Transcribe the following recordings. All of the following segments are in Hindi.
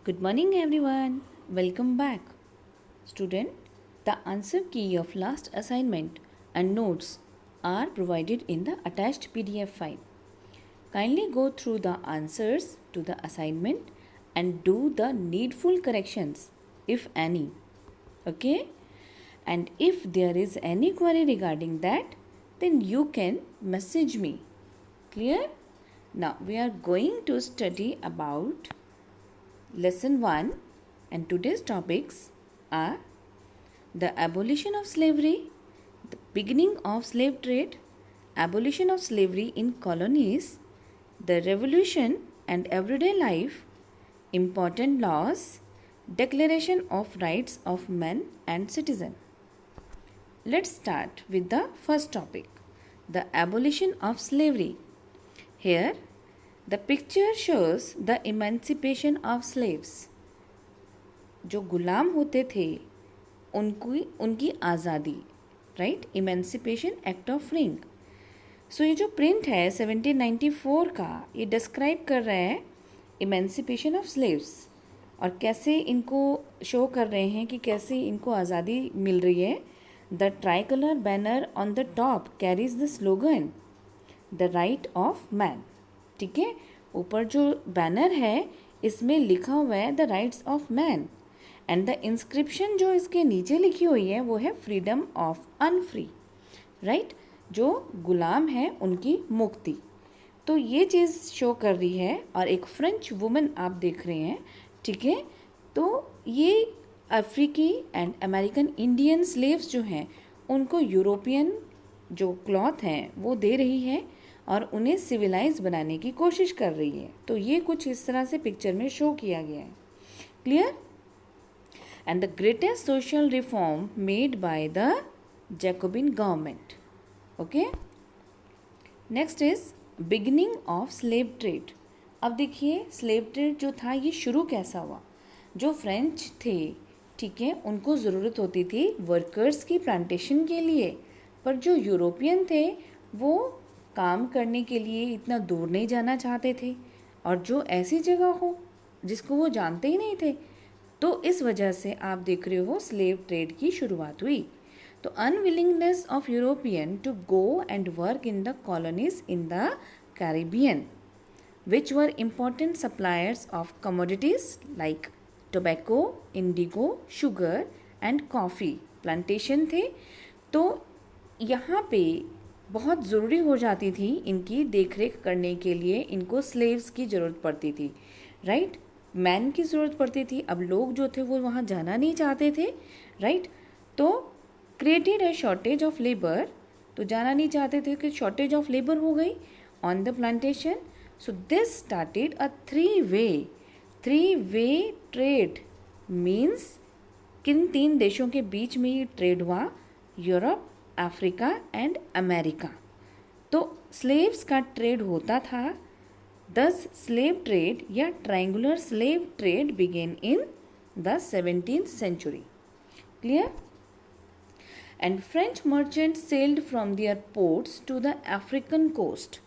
Good morning everyone. Welcome back. Student, the answer key of last assignment and notes are provided in the attached PDF file. Kindly go through the answers to the assignment and do the needful corrections if any. Okay? And if there is any query regarding that, then you can message me. Clear? Now we are going to study about Lesson 1, and today's topics are the abolition of slavery, the beginning of slave trade, abolition of slavery in colonies, the revolution and everyday life, important laws, declaration of rights of men and citizen. Let's start with the first topic, the abolition of slavery. Here the picture shows the emancipation of slaves. जो गुलाम होते थे उनकी आज़ादी, right, emancipation act of freeing. So ये जो प्रिंट है 1794 का, ये डिस्क्राइब कर रहा है इमेंसिपेशन ऑफ स्लेव्स और कैसे इनको शो कर रहे हैं कि कैसे इनको आज़ादी मिल रही है. The tricolour banner on the top carries the slogan the right of man. ठीक है, ऊपर जो बैनर है इसमें लिखा हुआ है the rights of man and the inscription जो इसके नीचे लिखी हुई है वो है फ्रीडम ऑफ अनफ्री, राइट, जो गुलाम है उनकी मुक्ति. तो ये चीज़ शो कर रही है और एक फ्रेंच वुमन आप देख रहे हैं. ठीक है, तो ये अफ्रीकी एंड अमेरिकन इंडियन स्लेव्स जो हैं उनको यूरोपियन जो क्लॉथ हैं वो दे रही है और उन्हें सिविलाइज बनाने की कोशिश कर रही है. तो ये कुछ इस तरह से पिक्चर में शो किया गया है. Clear? And the greatest social reform made by the Jacobian government. Okay, next is beginning of slave trade. अब देखिए स्लेव ट्रेड जो था ये शुरू कैसा हुआ. जो फ्रेंच थे, ठीक है, उनको ज़रूरत होती थी वर्कर्स की प्लांटेशन के लिए, पर जो यूरोपियन थे वो काम करने के लिए इतना दूर नहीं जाना चाहते थे और जो ऐसी जगह हो जिसको वो जानते ही नहीं थे. तो इस वजह से आप देख रहे हो स्लेव ट्रेड की शुरुआत हुई. तो unwillingness of European to go and work in the colonies in the Caribbean which were important suppliers of commodities like tobacco, indigo, sugar and coffee plantation थे. तो यहाँ पे बहुत ज़रूरी हो जाती थी इनकी देखरेख करने के लिए, इनको स्लेव्स की ज़रूरत पड़ती थी, राइट, मैन की ज़रूरत पड़ती थी. अब लोग जो थे वो वहाँ जाना नहीं चाहते थे, राइट. तो क्रिएटेड है शॉर्टेज ऑफ लेबर, तो जाना नहीं चाहते थे कि शॉर्टेज ऑफ लेबर हो गई on the plantation. So this started a three way trade. Means किन 3 देशों के बीच में ये ट्रेड हुआ, यूरोप, अफ्रीका एंड अमेरिका. तो स्लेव्स का ट्रेड होता था. दस स्लेव ट्रेड या triangular slave trade began in the 17th century. Clear? And French merchants sailed from their ports to the African coast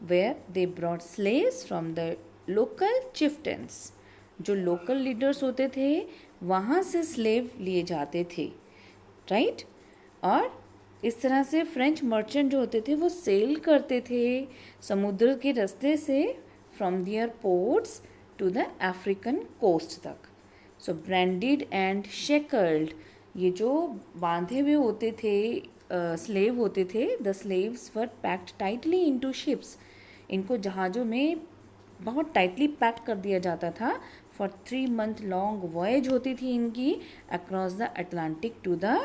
where they brought slaves from the local chieftains. जो लोकल लीडर्स होते थे वहाँ से स्लेव लिए जाते थे, राइट. और इस तरह से फ्रेंच मर्चेंट जो होते थे वो सेल करते थे समुद्र के रास्ते से from their ports to the African coast तक. सो ब्रांडेड एंड शेकल्ड, ये जो बांधे हुए होते थे स्लेव होते थे, the slaves were packed tightly into ships. इनको जहाज़ों में बहुत टाइटली पैक कर दिया जाता था. फॉर 3 month लॉन्ग वॉयज होती थी इनकी across the Atlantic to the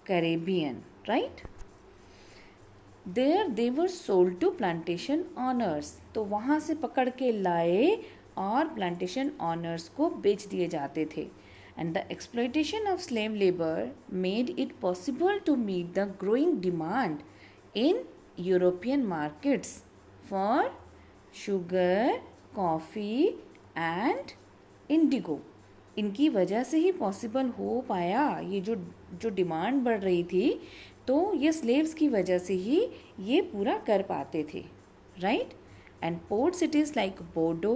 Caribbean, right. There they were sold to plantation owners. तो वहाँ से पकड़ के लाए और प्लांटेशन ऑनर्स को बेच दिए जाते थे. And the exploitation of slave labour made it possible to meet the growing demand in European markets for sugar, coffee and indigo. इनकी वजह से ही पॉसिबल हो पाया. ये जो डिमांड बढ़ रही थी तो ये स्लेव्स की वजह से ही ये पूरा कर पाते थे, right. And port cities like Bordeaux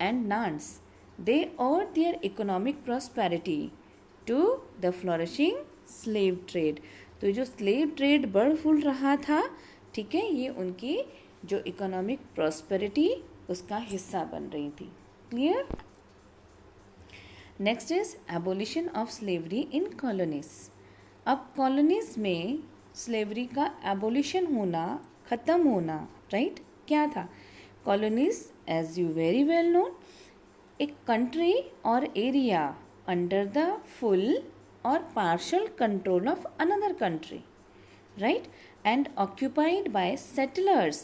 and Nantes They owed their economic prosperity to the flourishing slave trade. तो जो स्लेव ट्रेड बढ़ फूल रहा था, ठीक है, ये उनकी जो इकोनॉमिक प्रॉस्पेरिटी उसका हिस्सा बन रही थी. Clear? Next is abolition of slavery in colonies. अब कॉलोनीज में स्लेवरी का एबोलिशन होना, ख़त्म होना, राइट? क्या था? Colonies, as you very well know, एक कंट्री और area under the full or partial control of another country, right, and occupied by settlers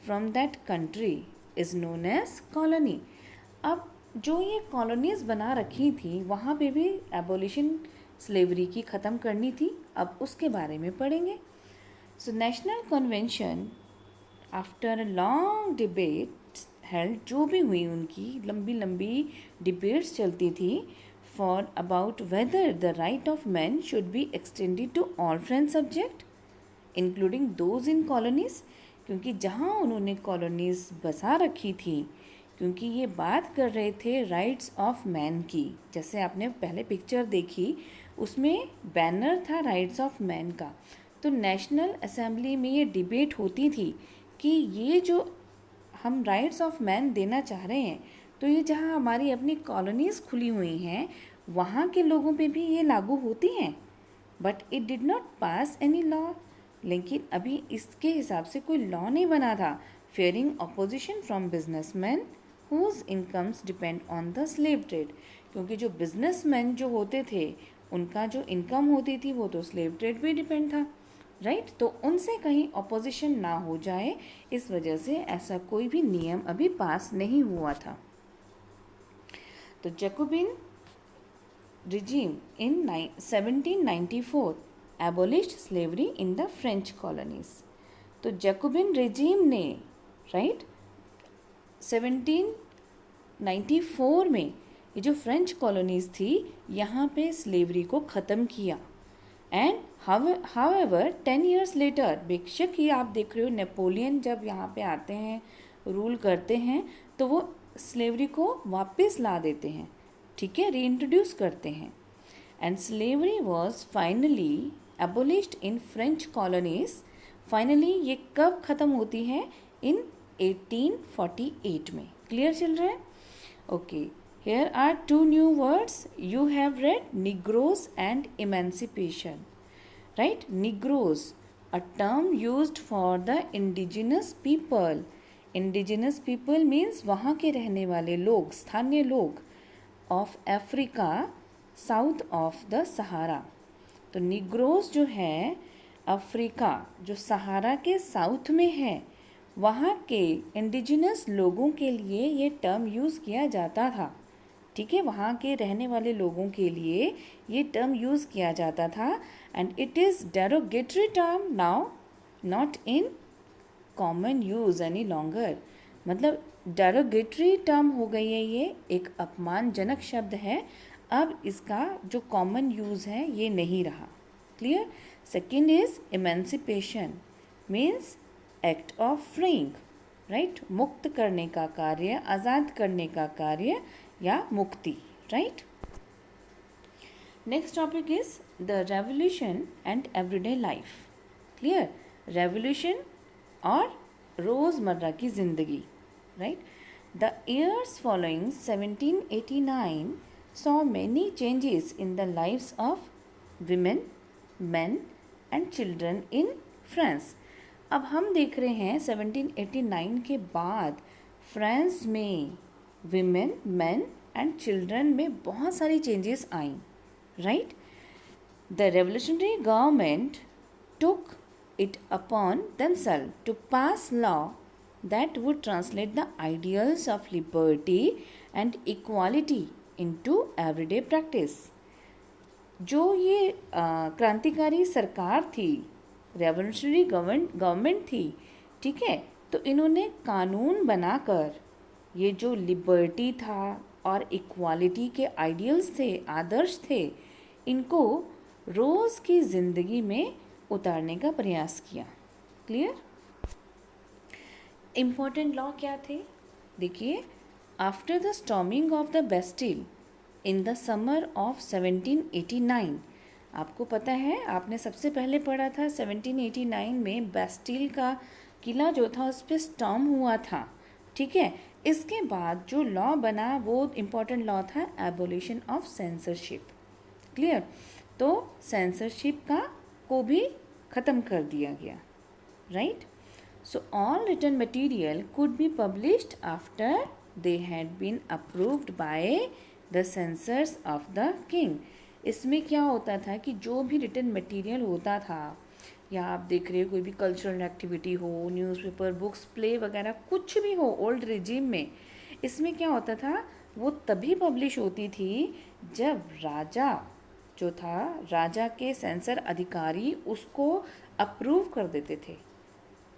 from that country is known as colony. अब जो ये कॉलोनीज बना रखी थी वहाँ पे भी एबोलिशन स्लेवरी की ख़त्म करनी थी. अब उसके बारे में पढ़ेंगे. So national convention after long debate held, जो भी हुई उनकी लंबी लंबी डिबेट्स चलती थी for about whether the right of men should be extended to all French subject including those in colonies. क्योंकि जहाँ उन्होंने कॉलोनीज़ बसा रखी थी, क्योंकि ये बात कर रहे थे राइट्स ऑफ मैन की. जैसे आपने पहले पिक्चर देखी उसमें बैनर था राइट्स ऑफ मैन का. तो नेशनल असेंबली में ये डिबेट होती थी कि ये जो हम राइट्स ऑफ मैन देना चाह रहे हैं, तो ये जहाँ हमारी अपनी कॉलोनीज़ खुली हुई हैं वहाँ के लोगों पे भी ये लागू होती हैं. But it did not pass any law. लेकिन अभी इसके हिसाब से कोई लॉ नहीं बना था. Fearing opposition from businessman whose incomes depend on the slave trade. क्योंकि जो बिजनेसमैन जो होते थे उनका जो इनकम होती थी वो तो स्लेव ट्रेड पे डिपेंड था, राइट? तो उनसे कहीं अपोजिशन ना हो जाए, इस वजह से ऐसा कोई भी नियम अभी पास नहीं हुआ था. तो Jacobian regime in 1794 abolished slavery in the French colonies. तो जैकोबिन regime ने, राइट, 1794 में ये जो फ्रेंच कॉलोनीज़ थी यहाँ पे स्लेवरी को ख़त्म किया. एंड हाउएवर 10 years later, बेशक ही आप देख रहे हो नेपोलियन जब यहाँ पे आते हैं, रूल करते हैं, तो वो स्लेवरी को वापस ला देते हैं, ठीक है, रीइंट्रोड्यूस करते हैं. And slavery was finally एबोलिश्ड in French colonies. Finally ये कब ख़त्म होती है? इन 1848 में. क्लियर चल रहा है? Okay, here are 2 new words you have read, negroes and emancipation, right? Negroes, a term used for the indigenous people. Indigenous people means वहाँ के रहने वाले लोग, स्थानीय लोग, of Africa south of the Sahara. तो निग्रोस जो है अफ्रीका जो सहारा के साउथ में है, वहाँ के इंडिजिनस लोगों के लिए ये टर्म यूज़ किया जाता था, ठीक है, वहाँ के रहने वाले लोगों के लिए ये टर्म यूज़ किया जाता था. And it is derogatory term now, not in common use any longer. मतलब डेरोगेटरी टर्म हो गई है, ये एक अपमानजनक शब्द है. अब इसका जो कॉमन यूज़ है ये नहीं रहा. Clear? Second is emancipation, means act of freeing, right? मुक्त करने का कार्य, आज़ाद करने का कार्य या मुक्ति, right? Next topic is the revolution and everyday life. Clear? Revolution और रोज़मर्रा की ज़िंदगी, right? The years following 1789 saw many changes in the lives of women, men and children in France. अब हम देख रहे हैं 1789 के बाद फ्रांस में विमेन, मैन एंड चिल्ड्रन में बहुत सारी changes I, right? The revolutionary government took it upon themselves to pass law that would translate the ideals of liberty and equality into everyday practice. जो ये क्रांतिकारी सरकार थी, रेवोल्यूशनरी गवर्नमेंट थी, ठीक है, तो इन्होंने कानून बनाकर ये जो लिबर्टी था और इक्वालिटी के आइडियल्स थे, आदर्श थे, इनको रोज़ की ज़िंदगी में उतारने का प्रयास किया. क्लियर? इम्पोर्टेंट लॉ क्या थे? देखिए, After the storming of the Bastille in the summer of 1789, आपको पता है, आपने सबसे पहले पढ़ा था 1789 में बेस्टिल का किला जो था उस पर स्टॉर्म हुआ था, ठीक है। इसके बाद जो लॉ बना वो इम्पोर्टेंट लॉ था एबोलिशन ऑफ सेंसरशिप, क्लियर। तो सेंसरशिप को भी ख़त्म कर दिया गया, right. So all written material could be published after they had been approved by the censors of the king। इसमें क्या होता था कि जो भी रिटन मटेरियल होता था, या आप देख रहे हो कोई भी कल्चरल एक्टिविटी हो, न्यूज़पेपर, बुक्स, प्ले वगैरह कुछ भी हो ओल्ड रिजीम में, इसमें क्या होता था, वो तभी पब्लिश होती थी जब राजा जो था, राजा के सेंसर अधिकारी उसको अप्रूव कर देते थे,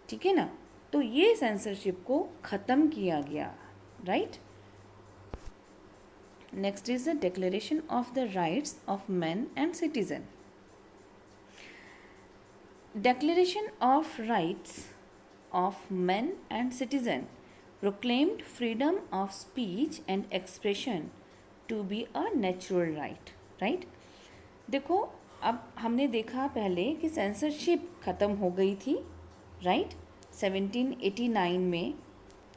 ठीक है ना। तो ये सेंसरशिप को ख़त्म किया गया, right? Next is the Declaration of the Rights of Men and Citizen। Declaration of Rights of Men and Citizen proclaimed freedom of speech and expression to be a natural right, right? देखो, अब हमने देखा पहले कि सेंसरशिप ख़त्म हो गई थी, राइट। 1789 में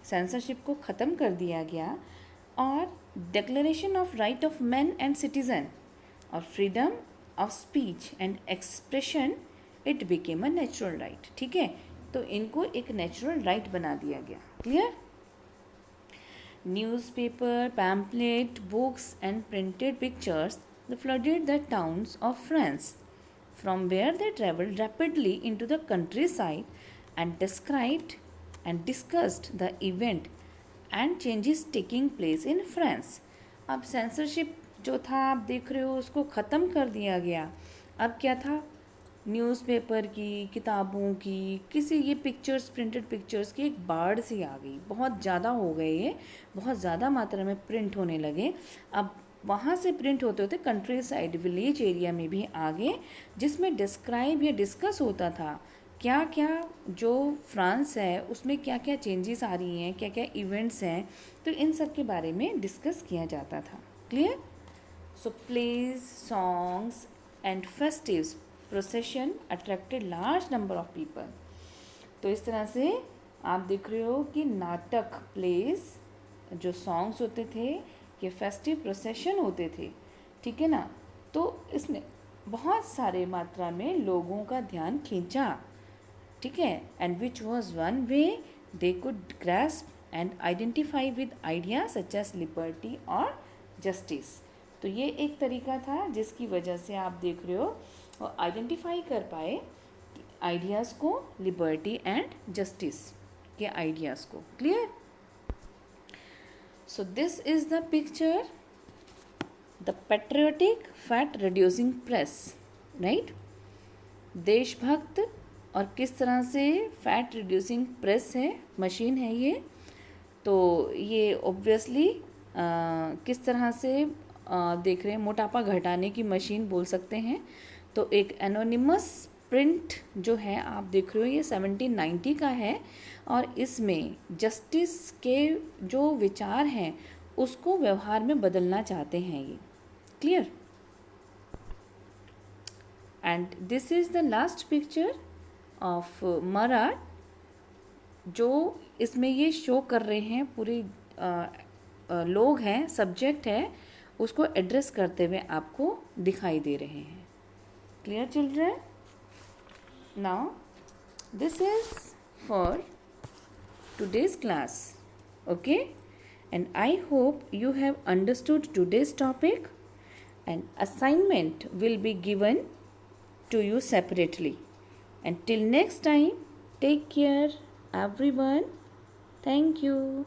सेंसरशिप को ख़त्म कर दिया गया, और declaration of right of man and citizen और freedom of speech and expression, it became a natural right, ठीक है। तो इनको एक नेचुरल राइट बना दिया गया, clear. Newspaper, pamphlet, books and printed pictures flooded the towns of France, from where they traveled rapidly into the countryside and described and discussed the event and changes taking place in France। अब सेंसरशिप जो था आप देख रहे हो उसको ख़त्म कर दिया गया। अब क्या था, न्यूज़पेपर की, किताबों की, किसी ये पिक्चर्स, प्रिंटेड पिक्चर्स की एक बाढ़ सी आ गई, बहुत ज़्यादा हो गए, ये बहुत ज़्यादा मात्रा में प्रिंट होने लगे। अब वहाँ से प्रिंट होते होते कंट्री साइड, विलेज एरिया में भी आ गए, जिसमें डिस्क्राइब या डिस्कस होता था क्या क्या जो फ्रांस है उसमें क्या क्या चेंजेस आ रही हैं, क्या क्या इवेंट्स हैं, तो इन सब के बारे में डिस्कस किया जाता था, clear. So plays, songs and festives procession attracted large number of people. तो इस तरह से आप देख रहे हो कि नाटक, प्लेज, जो सॉन्ग्स होते थे, ये फेस्टिव प्रोसेशन होते थे, ठीक है ना। तो इसने बहुत सारे मात्रा में लोगों का ध्यान खींचा, ठीक है। And which was one way they could grasp and identify with idea such as liberty और जस्टिस। तो ये एक तरीका था जिसकी वजह से आप देख रहे हो और आइडेंटिफाई कर पाए आइडियाज़ को, लिबर्टी एंड जस्टिस के आइडियाज़ को, clear. So this is the picture, the patriotic fat reducing press, right. देशभक्त और किस तरह से फैट रिड्यूसिंग प्रेस है, मशीन है ये। तो ये ऑब्वियसली किस तरह से देख रहे हैं, मोटापा घटाने की मशीन बोल सकते हैं। तो एक एनोनिमस प्रिंट जो है आप देख रहे हो, ये 1790 का है, और इसमें जस्टिस के जो विचार हैं उसको व्यवहार में बदलना चाहते हैं ये, clear. And this is the last picture of Marat, जो इसमें ये शो कर रहे हैं, पूरे लोग हैं, सब्जेक्ट है, उसको एड्रेस करते हुए आपको दिखाई दे रहे हैं, clear children. Now this is for today's class, okay, and I hope you have understood today's topic, and assignment will be given to you separately. Until next time, take care everyone. Thank you.